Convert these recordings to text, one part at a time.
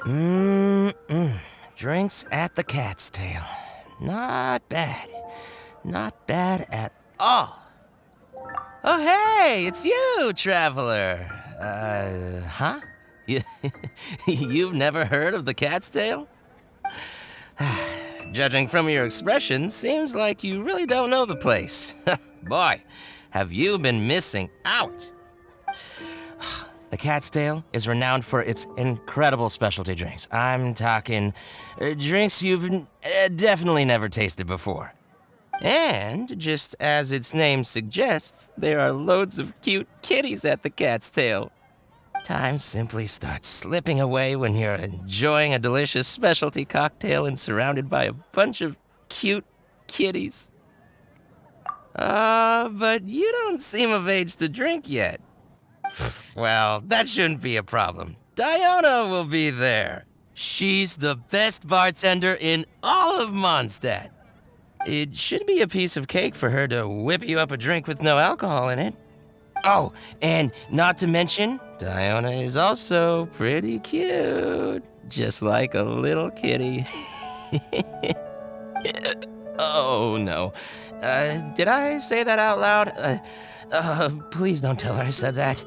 Mmm. Drinks at the Cat's Tail. Not bad. Not bad at all. Oh, hey, it's you, traveler. Huh? You've never heard of the Cat's Tail? Judging from your expression, seems like you really don't know the place. Boy, have you been missing out. The Cat's Tail is renowned for its incredible specialty drinks. I'm talking drinks you've definitely never tasted before. And, just as its name suggests, there are loads of cute kitties at the Cat's Tail. Time simply starts slipping away when you're enjoying a delicious specialty cocktail and surrounded by a bunch of cute kitties. But you don't seem of age to drink yet. Well, that shouldn't be a problem. Diona will be there. She's the best bartender in all of Mondstadt. It should be a piece of cake for her to whip you up a drink with no alcohol in it. Oh, and not to mention, Diona is also pretty cute. Just like a little kitty. Oh, no. Did I say that out loud? Please don't tell her I said that.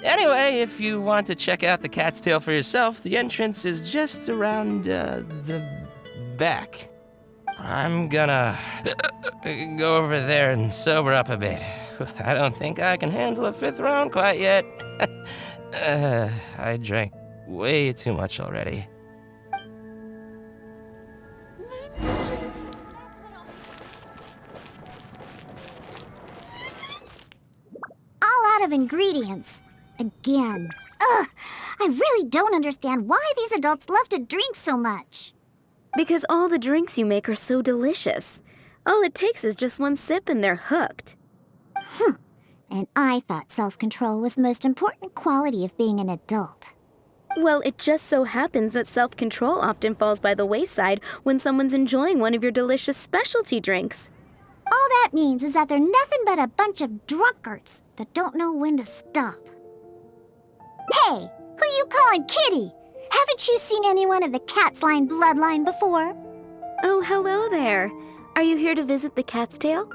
Anyway, if you want to check out the Cat's Tail for yourself, the entrance is just around, the back. I'm gonna go over there and sober up a bit. I don't think I can handle a 5th round quite yet. I drank way too much already. All out of ingredients. Again. Ugh! I really don't understand why these adults love to drink so much. Because all the drinks you make are so delicious. All it takes is just one sip and they're hooked. And I thought self-control was the most important quality of being an adult. Well, it just so happens that self-control often falls by the wayside when someone's enjoying one of your delicious specialty drinks. All that means is that they're nothing but a bunch of drunkards that don't know when to stop. Hey, who you calling kitty? Haven't you seen anyone of the Cat's Line bloodline before? Oh, hello there. Are you here to visit the Cat's Tail?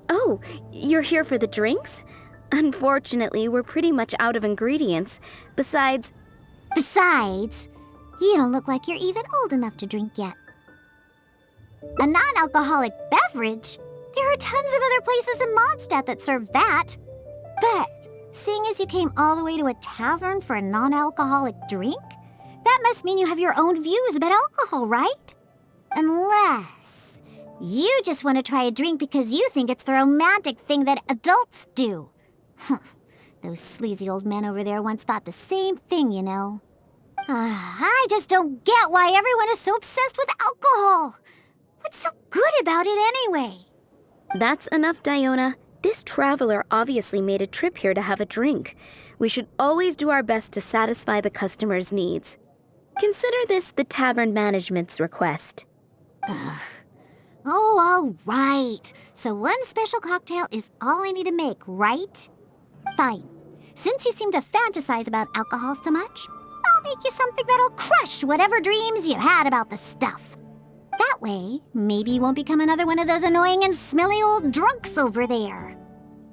Oh, you're here for the drinks? Unfortunately, we're pretty much out of ingredients. Besides, you don't look like you're even old enough to drink yet. A non-alcoholic beverage? There are tons of other places in Mondstadt that serve that. But, seeing as you came all the way to a tavern for a non-alcoholic drink, that must mean you have your own views about alcohol, right? Unless you just want to try a drink because you think it's the romantic thing that adults do. Those sleazy old men over there once thought the same thing, you know. I just don't get why everyone is so obsessed with alcohol. What's so good about it anyway? that's enough, Diona. This traveler obviously made a trip here to have a drink. We should always do our best to satisfy the customer's needs. Consider this the tavern management's request. Oh, all right. So one special cocktail is all I need to make, right? Fine. Since you seem to fantasize about alcohol so much, I'll make you something that'll crush whatever dreams you had about the stuff. That way, maybe you won't become another one of those annoying and smelly old drunks over there.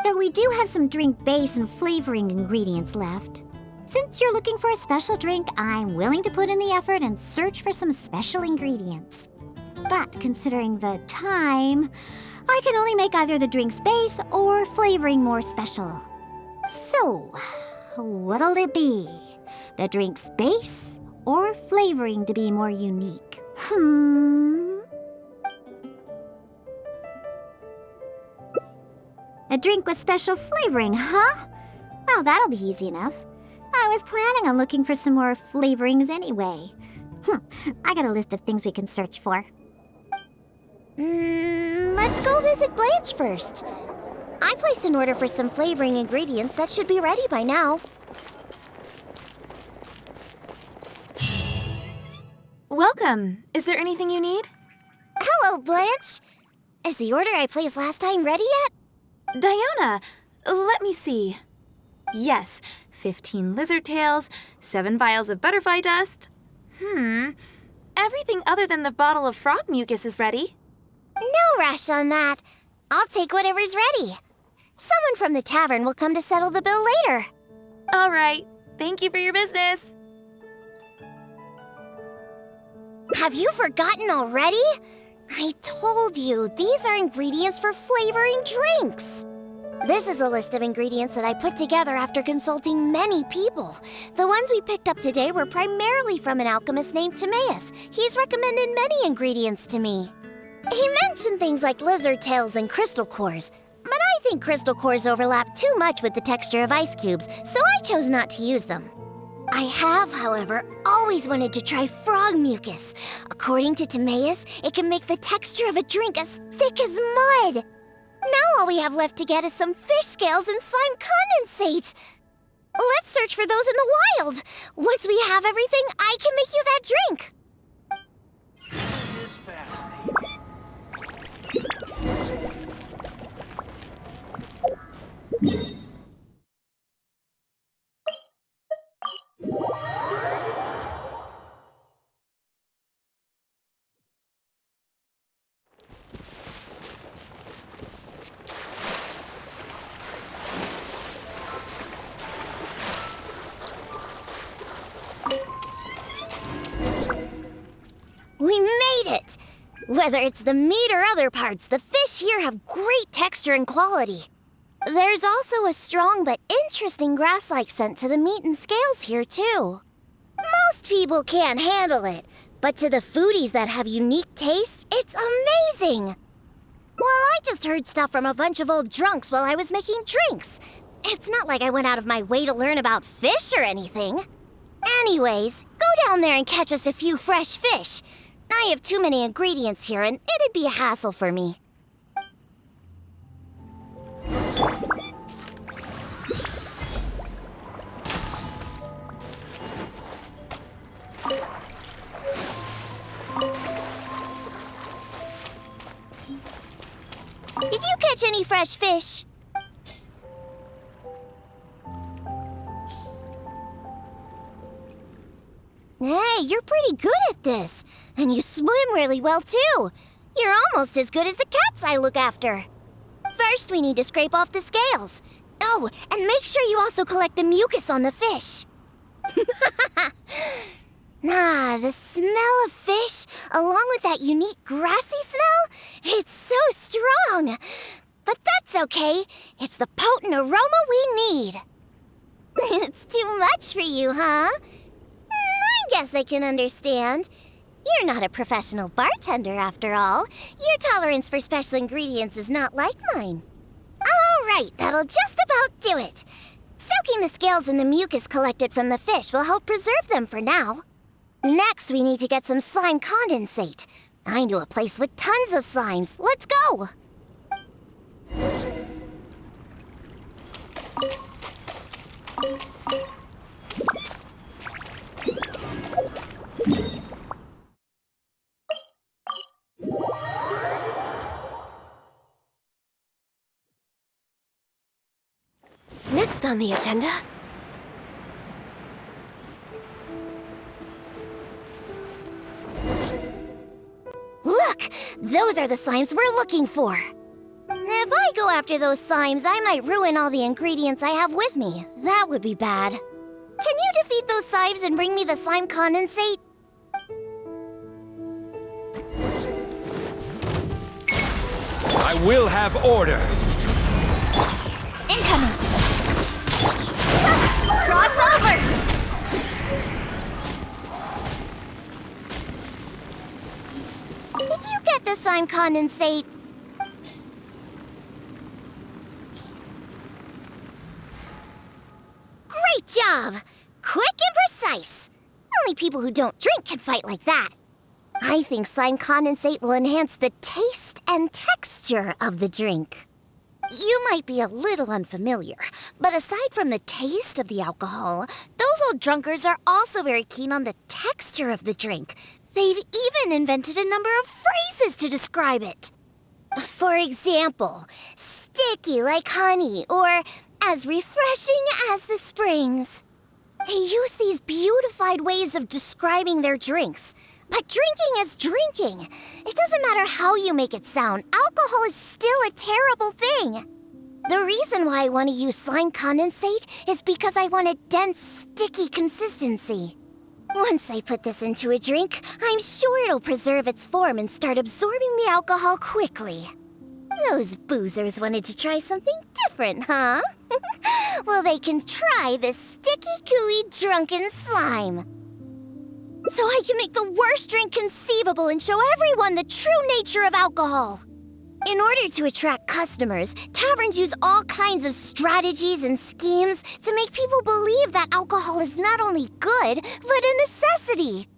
Though we do have some drink base and flavoring ingredients left. Since you're looking for a special drink, I'm willing to put in the effort and search for some special ingredients. But considering the time, I can only make either the drink's base or flavoring more special. So, what'll it be? The drink's base or flavoring to be more unique? A drink with special flavoring, huh? Well, that'll be easy enough. I was planning on looking for some more flavorings anyway. I got a list of things we can search for. Let's go visit Blanche first. I placed an order for some flavoring ingredients that should be ready by now. Welcome. Is there anything you need? Hello, Blanche. Is the order I placed last time ready yet? Diona, let me see. Yes, 15 lizard tails, 7 vials of butterfly dust. Everything other than the bottle of frog mucus is ready. No rush on that. I'll take whatever's ready. Someone from the tavern will come to settle the bill later. All right. Thank you for your business. Have you forgotten already? I told you, these are ingredients for flavoring drinks. This is a list of ingredients that I put together after consulting many people. The ones we picked up today were primarily from an alchemist named Timaeus. He's recommended many ingredients to me. He mentioned things like lizard tails and crystal cores, but I think crystal cores overlap too much with the texture of ice cubes, so I chose not to use them. I have, however, always wanted to try frog mucus. According to Timaeus, it can make the texture of a drink as thick as mud. Now all we have left to get is some fish scales and slime condensate. Let's search for those in the wild. Once we have everything, I can make you that drink. It is fascinating. We made it! Whether it's the meat or other parts, the fish here have great texture and quality. There's also a strong but interesting grass-like scent to the meat and scales here, too. Most people can't handle it, but to the foodies that have unique tastes, it's amazing! Well, I just heard stuff from a bunch of old drunks while I was making drinks. It's not like I went out of my way to learn about fish or anything. Anyways, go down there and catch us a few fresh fish. I have too many ingredients here, and it'd be a hassle for me. Did you catch any fresh fish? Hey, you're pretty good at this. And you swim really well, too. You're almost as good as the cats I look after. First, we need to scrape off the scales. Oh, and make sure you also collect the mucus on the fish. The smell of fish, along with that unique grassy smell, it's so strong. But that's okay. It's the potent aroma we need. It's too much for you, huh? I guess I can understand. You're not a professional bartender, after all. Your tolerance for special ingredients is not like mine. All right, that'll just about do it. Soaking the scales in the mucus collected from the fish will help preserve them for now. Next, we need to get some slime condensate. I know a place with tons of slimes. Let's go! Next on the agenda... Look! Those are the slimes we're looking for. If I go after those slimes, I might ruin all the ingredients I have with me. That would be bad. Can you defeat those slimes and bring me the slime condensate? I will have order. Incoming! Cross over! Did you get the slime condensate? Great job! Quick and precise. Only people who don't drink can fight like that. I think slime condensate will enhance the taste and texture of the drink. You might be a little unfamiliar, but aside from the taste of the alcohol, those old drunkards are also very keen on the texture of the drink. They've even invented a number of phrases to describe it. For example, sticky like honey, or as refreshing as the springs. They use these beautified ways of describing their drinks. But drinking is drinking. It doesn't matter how you make it sound. Alcohol is still a terrible thing. The reason why I want to use slime condensate is because I want a dense, sticky consistency. Once I put this into a drink, I'm sure it'll preserve its form and start absorbing the alcohol quickly. Those boozers wanted to try something different, huh? Well, they can try this sticky, gooey, drunken slime. So I can make the worst drink conceivable and show everyone the true nature of alcohol. In order to attract customers, taverns use all kinds of strategies and schemes to make people believe that alcohol is not only good, but a necessity.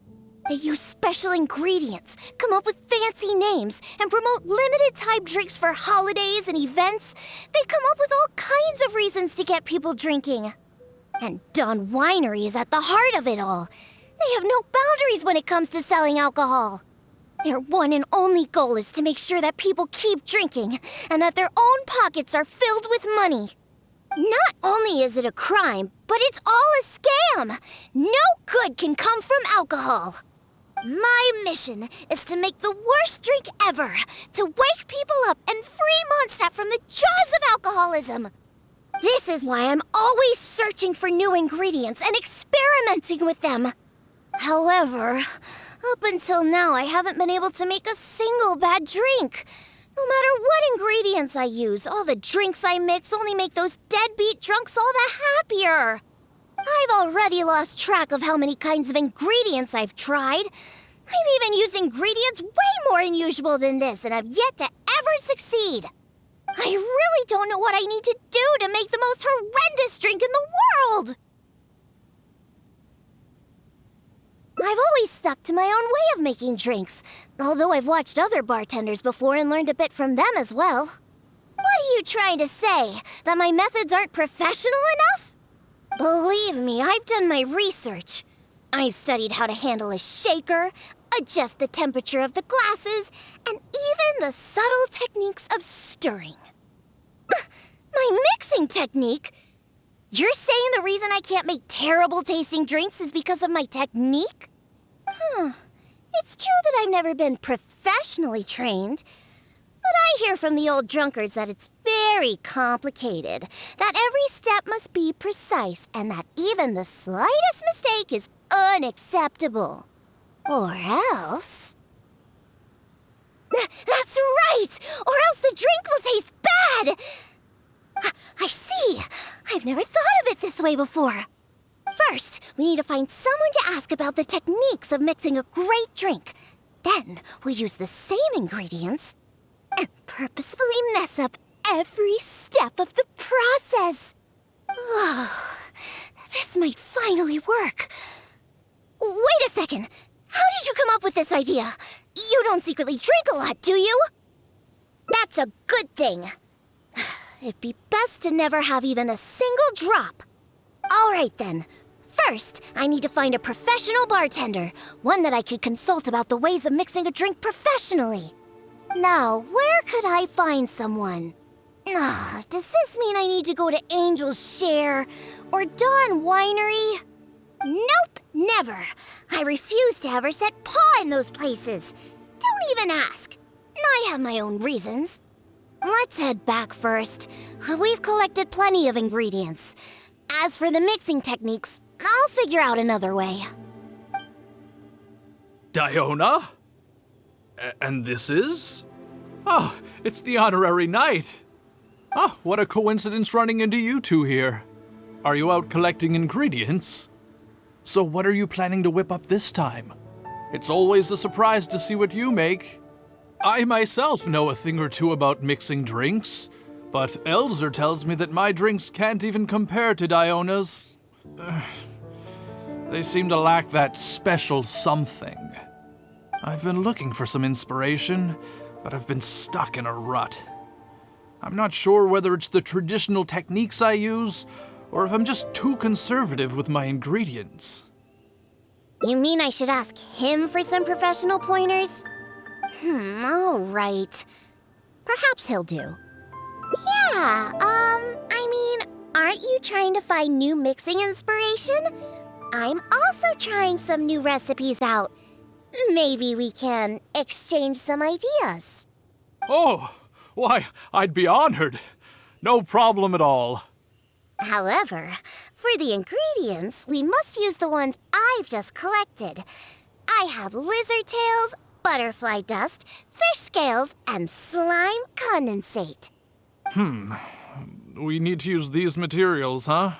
They use special ingredients, come up with fancy names, and promote limited-time drinks for holidays and events. They come up with all kinds of reasons to get people drinking. And Dawn Winery is at the heart of it all. They have no boundaries when it comes to selling alcohol. Their one and only goal is to make sure that people keep drinking and that their own pockets are filled with money. Not only is it a crime, but it's all a scam. No good can come from alcohol. My mission is to make the worst drink ever, to wake people up and free Mondstadt from the jaws of alcoholism. This is why I'm always searching for new ingredients and experimenting with them. However, up until now, I haven't been able to make a single bad drink. No matter what ingredients I use, all the drinks I mix only make those deadbeat drunks all the happier. I've already lost track of how many kinds of ingredients I've tried. I've even used ingredients way more unusual than this, and I've yet to ever succeed. I really don't know what I need to do to make the most horrendous drink in the world. I've always stuck to my own way of making drinks, although I've watched other bartenders before and learned a bit from them as well. What are you trying to say? That my methods aren't professional enough? Believe me, I've done my research. I've studied how to handle a shaker, adjust the temperature of the glasses, and even the subtle techniques of stirring. My mixing technique? You're saying the reason I can't make terrible tasting drinks is because of my technique? It's true that I've never been professionally trained, but I hear from the old drunkards that it's very complicated, that every step must be precise, and that even the slightest mistake is unacceptable. Or else... That's right! Or else the drink will taste bad! I see! I've never thought of it this way before. First, we need to find someone to ask about the techniques of mixing a great drink. Then, we'll use the same ingredients and purposefully mess up every step of the process. Oh, this might finally work. Wait a second. How did you come up with this idea? You don't secretly drink a lot, do you? That's a good thing. It'd be best to never have even a single drop. All right, then. First, I need to find a professional bartender, one that I could consult about the ways of mixing a drink professionally. Now, where could I find someone? Does this mean I need to go to Angel's Share or Dawn Winery? Nope, never. I refuse to ever set paw in those places. Don't even ask. I have my own reasons. Let's head back first. We've collected plenty of ingredients. As for the mixing techniques, I'll figure out another way. Diona? And this is? Oh, it's the honorary knight. Oh, what a coincidence running into you two here. Are you out collecting ingredients? So what are you planning to whip up this time? It's always a surprise to see what you make. I myself know a thing or two about mixing drinks, but Elzer tells me that my drinks can't even compare to Diona's. They seem to lack that special something. I've been looking for some inspiration, but I've been stuck in a rut. I'm not sure whether it's the traditional techniques I use, or if I'm just too conservative with my ingredients. You mean I should ask him for some professional pointers? All right. Perhaps he'll do. Yeah, Aren't you trying to find new mixing inspiration? I'm also trying some new recipes out. Maybe we can exchange some ideas. Oh, why, I'd be honored. No problem at all. However, for the ingredients, we must use the ones I've just collected. I have lizard tails, butterfly dust, fish scales, and slime condensate. We need to use these materials, huh?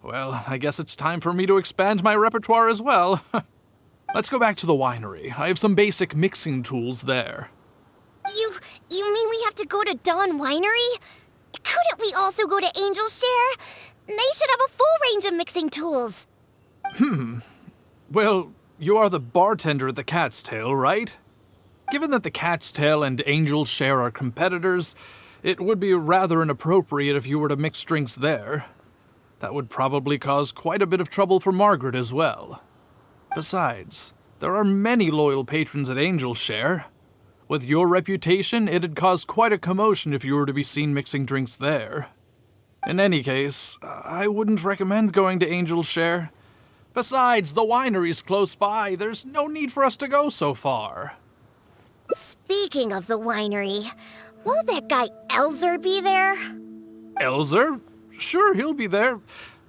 Well, I guess it's time for me to expand my repertoire as well. Let's go back to the winery. I have some basic mixing tools there. You mean we have to go to Dawn Winery? Couldn't we also go to Angel's Share? They should have a full range of mixing tools. Well, you are the bartender at the Cat's Tail, right? Given that the Cat's Tail and Angel's Share are competitors, it would be rather inappropriate if you were to mix drinks there. That would probably cause quite a bit of trouble for Margaret as well. Besides, there are many loyal patrons at Angel's Share. With your reputation, it'd cause quite a commotion if you were to be seen mixing drinks there. In any case, I wouldn't recommend going to Angel's Share. Besides, the winery's close by. There's no need for us to go so far. Speaking of the winery, won't that guy Elzer be there? Elzer? Sure, he'll be there.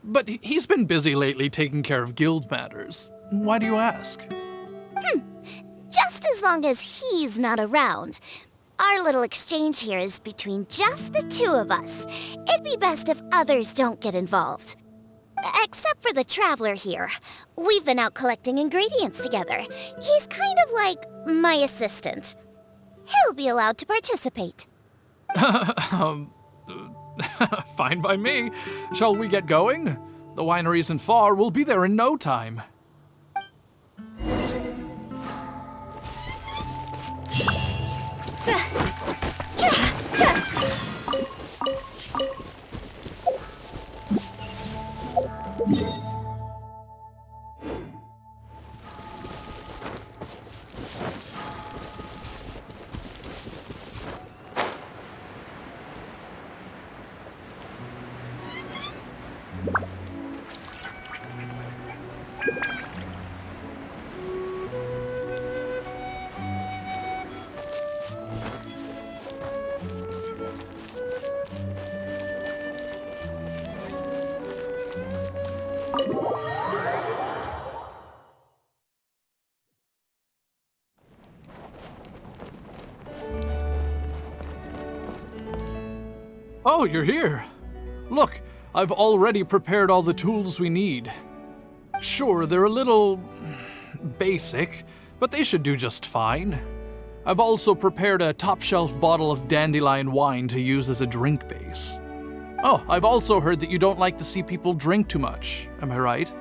But he's been busy lately taking care of guild matters. Why do you ask? Just as long as he's not around. Our little exchange here is between just the two of us. It'd be best if others don't get involved. Except for the traveler here. We've been out collecting ingredients together. He's kind of like my assistant. He'll be allowed to participate. Fine by me. Shall we get going? The winery isn't far. We'll be there in no time. Oh, you're here. Look, I've already prepared all the tools we need. Sure, they're a little basic, but they should do just fine. I've also prepared a top-shelf bottle of dandelion wine to use as a drink base. Oh, I've also heard that you don't like to see people drink too much, am I right?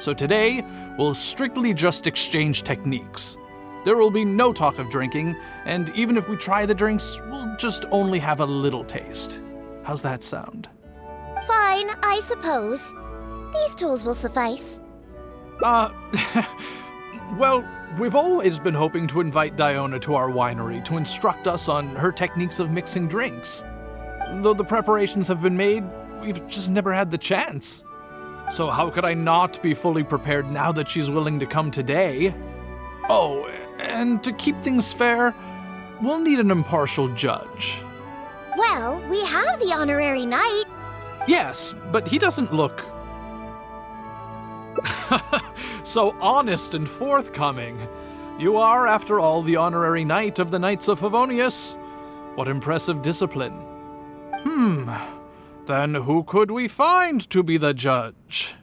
So today, we'll strictly just exchange techniques. There will be no talk of drinking, and even if we try the drinks, we'll just only have a little taste. How's that sound? Fine, I suppose. These tools will suffice. Well, we've always been hoping to invite Diona to our winery to instruct us on her techniques of mixing drinks. Though the preparations have been made, we've just never had the chance. So how could I not be fully prepared now that she's willing to come today? Oh, and to keep things fair, we'll need an impartial judge. Well, we have the honorary knight. Yes, but he doesn't look so honest and forthcoming. You are, after all, the honorary knight of the Knights of Favonius. What impressive discipline. Then who could we find to be the judge?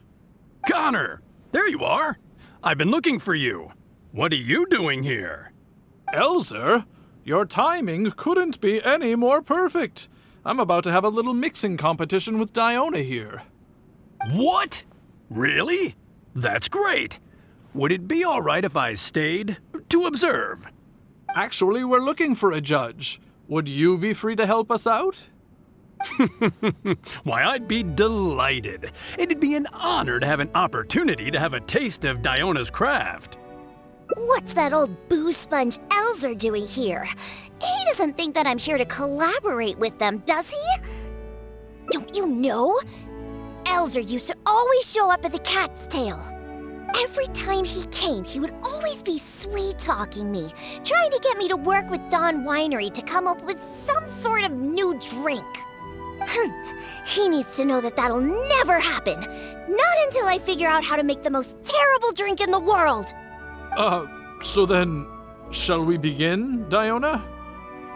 Connor! There you are! I've been looking for you. What are you doing here? Elzer, your timing couldn't be any more perfect. I'm about to have a little mixing competition with Diona here. What? Really? That's great. Would it be all right if I stayed to observe? Actually, we're looking for a judge. Would you be free to help us out? Why, I'd be delighted. It'd be an honor to have an opportunity to have a taste of Diona's craft. What's that old booze sponge Elzer doing here? He doesn't think that I'm here to collaborate with them, does he? Don't Don't you know? Elzer used to always show up at the Cat's Tail. Every time he came, he would always be sweet-talking me, trying to get me to work with Dawn Winery to come up with some sort of new drink. He needs to know that that'll never happen. Not until I figure out how to make the most terrible drink in the world. So then, shall we begin, Diona?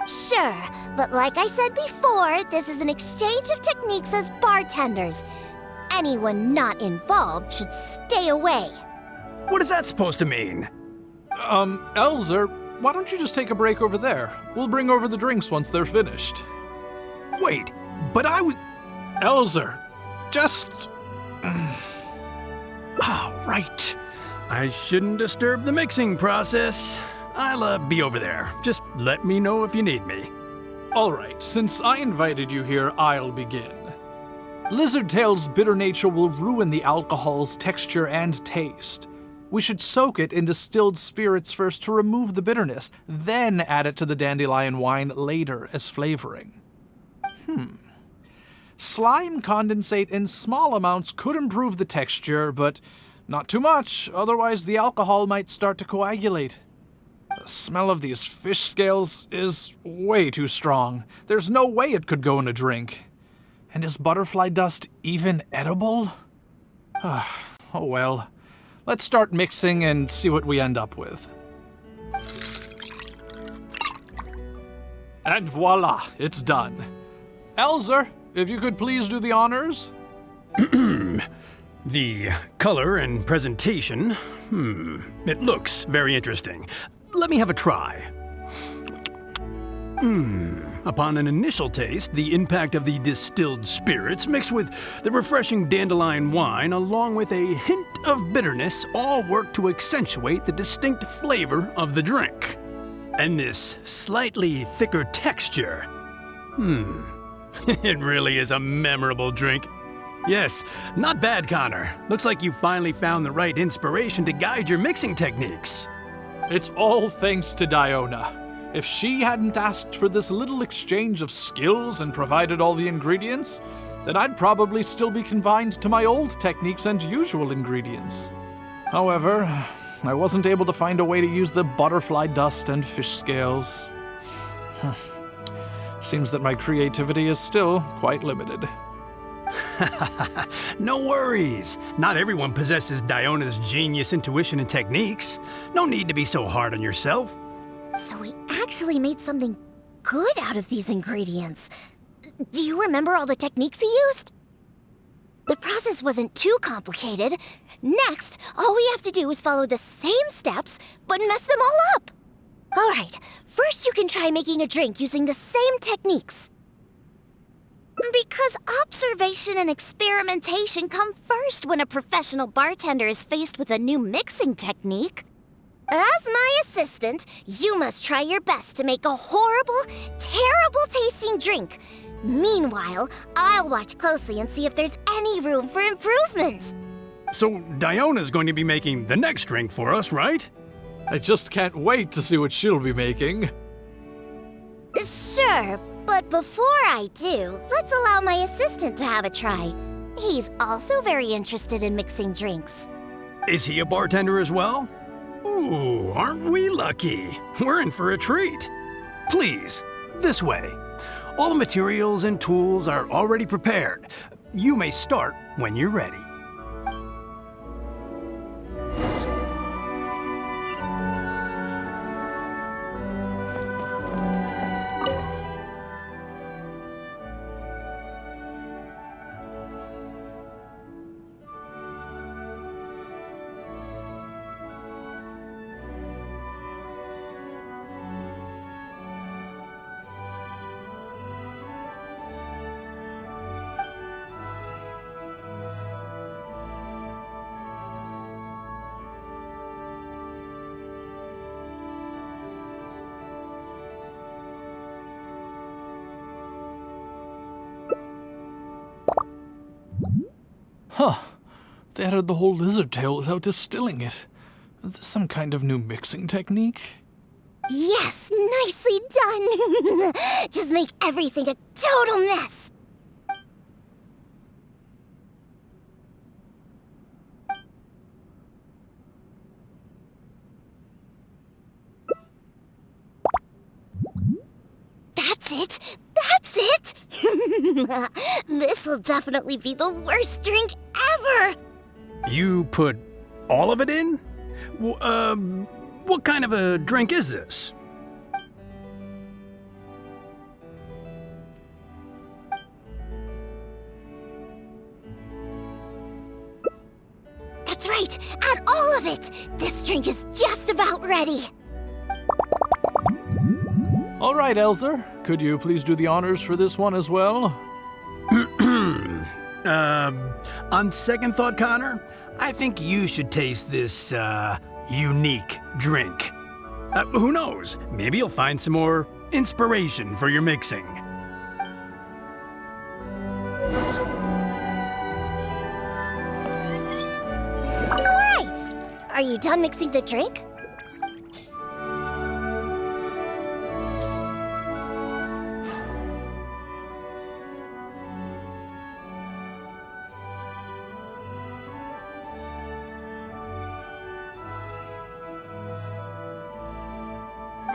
Sure, but like I said before, this is an exchange of techniques as bartenders. Anyone not involved should stay away. What is that supposed to mean? Elzer, why don't you just take a break over there? We'll bring over the drinks once they're finished. Wait, but I was... Elzer, just... Oh, right. I shouldn't disturb the mixing process. I'll be over there. Just let me know if you need me. All right, since I invited you here, I'll begin. Lizardtail's bitter nature will ruin the alcohol's texture and taste. We should soak it in distilled spirits first to remove the bitterness, then add it to the dandelion wine later as flavoring. Slime condensate in small amounts could improve the texture, but not too much, otherwise the alcohol might start to coagulate. The smell of these fish scales is way too strong. There's no way it could go in a drink. And is butterfly dust even edible? Oh well. Let's start mixing and see what we end up with. And voila, it's done. Elzer, if you could please do the honors. The color and presentation, it looks very interesting. Let me have a try. Upon an initial taste, the impact of the distilled spirits mixed with the refreshing dandelion wine along with a hint of bitterness all work to accentuate the distinct flavor of the drink. And this slightly thicker texture. It really is a memorable drink. Yes, not bad, Connor. Looks like you finally found the right inspiration to guide your mixing techniques. It's all thanks to Diona. If she hadn't asked for this little exchange of skills and provided all the ingredients, then I'd probably still be confined to my old techniques and usual ingredients. However, I wasn't able to find a way to use the butterfly dust and fish scales. Seems that my creativity is still quite limited. No worries. Not everyone possesses Diona's genius intuition and techniques. No need to be so hard on yourself. So we actually made something good out of these ingredients. Do you remember all the techniques he used? The process wasn't too complicated. Next, all we have to do is follow the same steps, but mess them all up. All right, first you can try making a drink using the same techniques. Because observation and experimentation come first when a professional bartender is faced with a new mixing technique. As my assistant, you must try your best to make a horrible, terrible-tasting drink. Meanwhile, I'll watch closely and see if there's any room for improvement. So Diona's going to be making the next drink for us, right? I just can't wait to see what she'll be making. Sure, but before I do, let's allow my assistant to have a try. He's also very interested in mixing drinks. Is he a bartender as well? Ooh, aren't we lucky? We're in for a treat. Please, this way. All the materials and tools are already prepared. You may start when you're ready. Huh. They added the whole lizard tail without distilling it. Is this some kind of new mixing technique? Yes, nicely done. Just make everything a total mess. it! That's it! This'll definitely be the worst drink ever! You put all of it in? What kind of a drink is this? That's right! Add all of it! This drink is just about ready! All right, Elzer. Could you please do the honors for this one as well? On second thought, Connor, I think you should taste this, unique drink. Who knows? Maybe you'll find some more inspiration for your mixing. Alright! Are you done mixing the drink?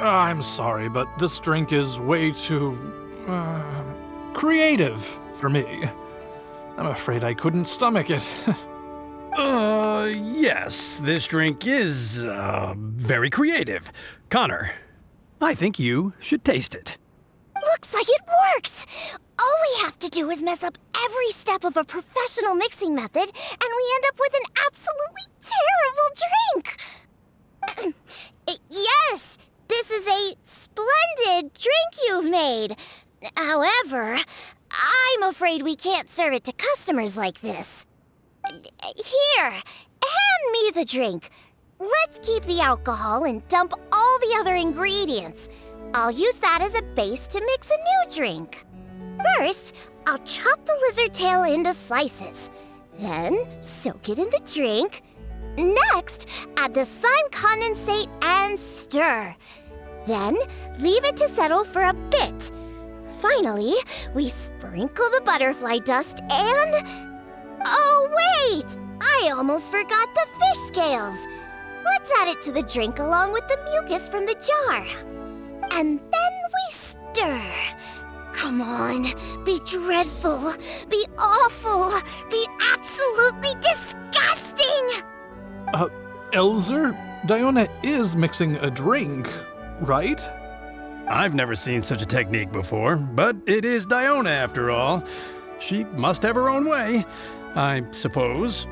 I'm sorry, but this drink is way too creative for me. I'm afraid I couldn't stomach it. Yes, this drink is, very creative. Connor, I think you should taste it. Looks like it worked! All we have to do is mess up every step of a professional mixing method, and we end up with an absolutely terrible drink! Yes! This is a splendid drink you've made. However, I'm afraid we can't serve it to customers like this. Here, hand me the drink. Let's keep the alcohol and dump all the other ingredients. I'll use that as a base to mix a new drink. First, I'll chop the lizard tail into slices. Then, soak it in the drink. Next, add the slime condensate and stir. Then, leave it to settle for a bit. Finally, we sprinkle the butterfly dust and... Oh, wait! I almost forgot the fish scales. Let's add it to the drink along with the mucus from the jar. And then we stir. Come on, be dreadful, be awful, be absolutely disgusting! Elzer, Diona is mixing a drink, right? I've never seen such a technique before, but it is Diona after all. She must have her own way, I suppose.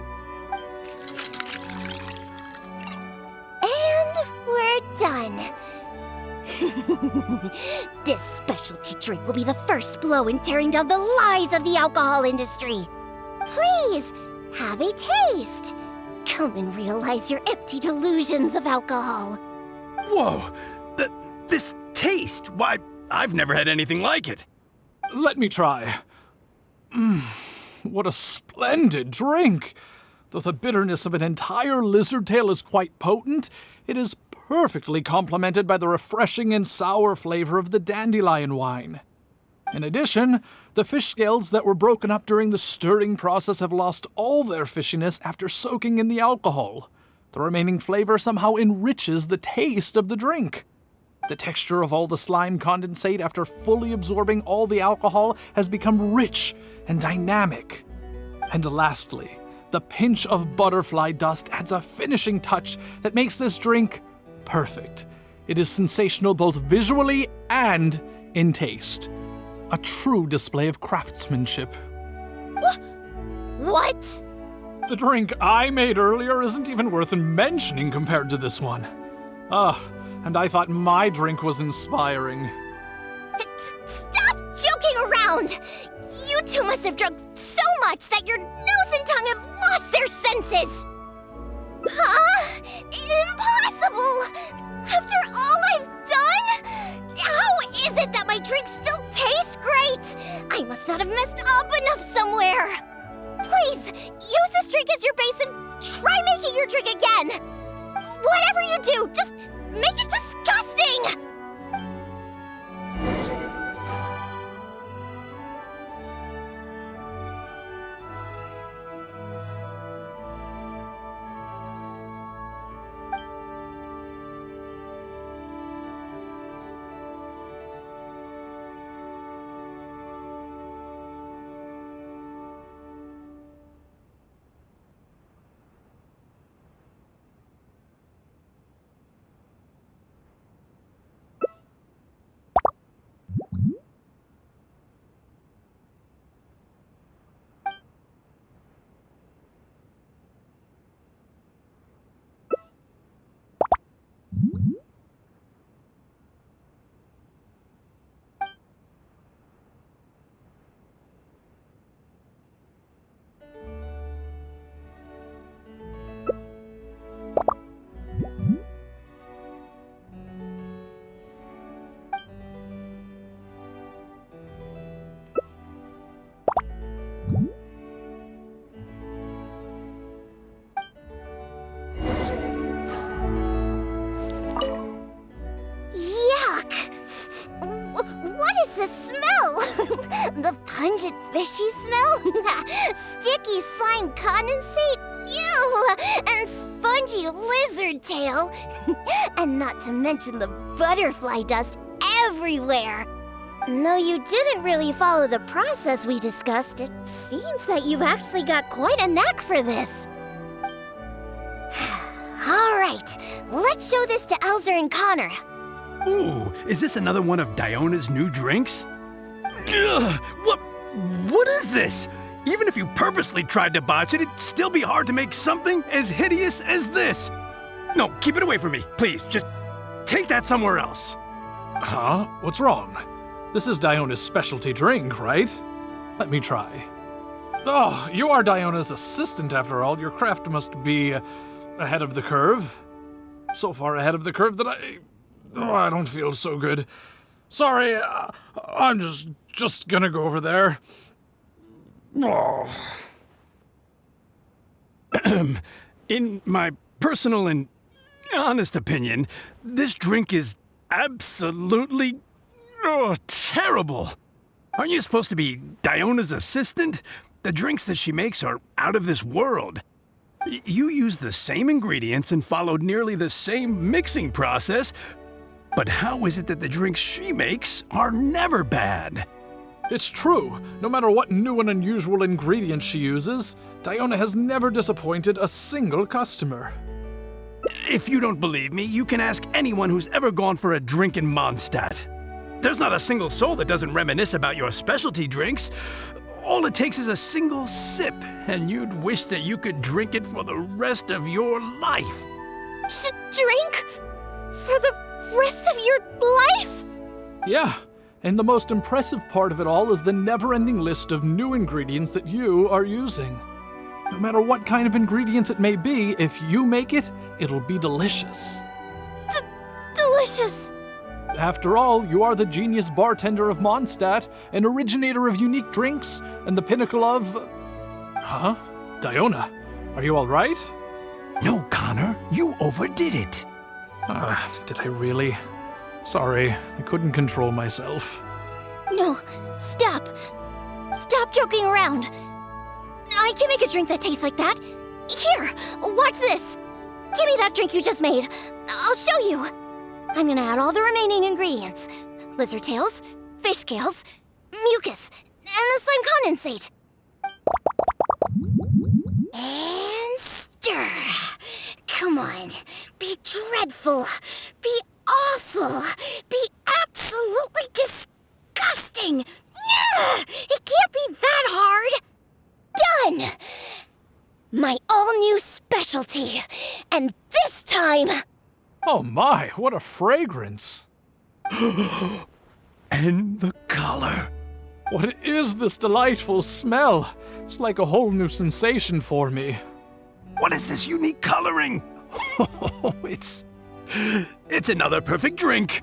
And we're done. This specialty drink will be the first blow in tearing down the lies of the alcohol industry. Please, have a taste. Come and realize your empty delusions of alcohol. Whoa! This taste! Why, I've never had anything like it. Let me try. What a splendid drink! Though the bitterness of an entire lizard tail is quite potent, it is perfectly complemented by the refreshing and sour flavor of the dandelion wine. In addition, the fish scales that were broken up during the stirring process have lost all their fishiness after soaking in the alcohol. The remaining flavor somehow enriches the taste of the drink. The texture of all the slime condensate after fully absorbing all the alcohol has become rich and dynamic. And lastly, the pinch of butterfly dust adds a finishing touch that makes this drink perfect. It is sensational both visually and in taste. A true display of craftsmanship. What? The drink I made earlier isn't even worth mentioning compared to this one. And I thought my drink was inspiring. Stop joking around! You two must have drunk so much that your nose and tongue have lost their senses! Huh? Impossible! After all I've done? How is it that my drink still tastes great? I must not have messed up enough somewhere! Please, use this drink as your base and try making your drink again! Whatever you do, just make it disgusting! The pungent fishy smell? Sticky slime condensate? Ew! And spongy lizard tail? And not to mention the butterfly dust everywhere. Though you didn't really follow the process we discussed, it seems that you've actually got quite a knack for this. All right, let's show this to Elzer and Connor. Ooh, is this another one of Diona's new drinks? Ugh, what is this? Even if you purposely tried to botch it, it'd still be hard to make something as hideous as this. No, keep it away from me, please. Just take that somewhere else. Huh? What's wrong? This is Diona's specialty drink, right? Let me try. Oh, you are Diona's assistant after all. Your craft must be ahead of the curve. So far ahead of the curve that I don't feel so good. Sorry, I'm just gonna go over there. Oh. In my personal and honest opinion, this drink is absolutely terrible. Aren't you supposed to be Diona's assistant? The drinks that she makes are out of this world. You use the same ingredients and followed nearly the same mixing process, but how is it that the drinks she makes are never bad? It's true. No matter what new and unusual ingredients she uses, Diona has never disappointed a single customer. If you don't believe me, you can ask anyone who's ever gone for a drink in Mondstadt. There's not a single soul that doesn't reminisce about your specialty drinks. All it takes is a single sip, and you'd wish that you could drink it for the rest of your life. Drink? For the rest of your life? Yeah, and the most impressive part of it all is the never-ending list of new ingredients that you are using. No matter what kind of ingredients it may be, if you make it, it'll be delicious. Delicious! After all, you are the genius bartender of Mondstadt, an originator of unique drinks, and the pinnacle of... Huh? Diona, are you all right? No, Connor, you overdid it. Did I really? Sorry, I couldn't control myself. No, stop. Stop joking around. I can make a drink that tastes like that. Here, watch this. Give me that drink you just made. I'll show you. I'm gonna add all the remaining ingredients. Lizard tails, fish scales, mucus, and the slime condensate. And stir. Come on. Be dreadful. Be awful. Be absolutely disgusting. It can't be that hard. Done. My all-new specialty. And this time... Oh my, what a fragrance! And the color. What is this delightful smell? It's like a whole new sensation for me. What is this unique coloring? It's another perfect drink.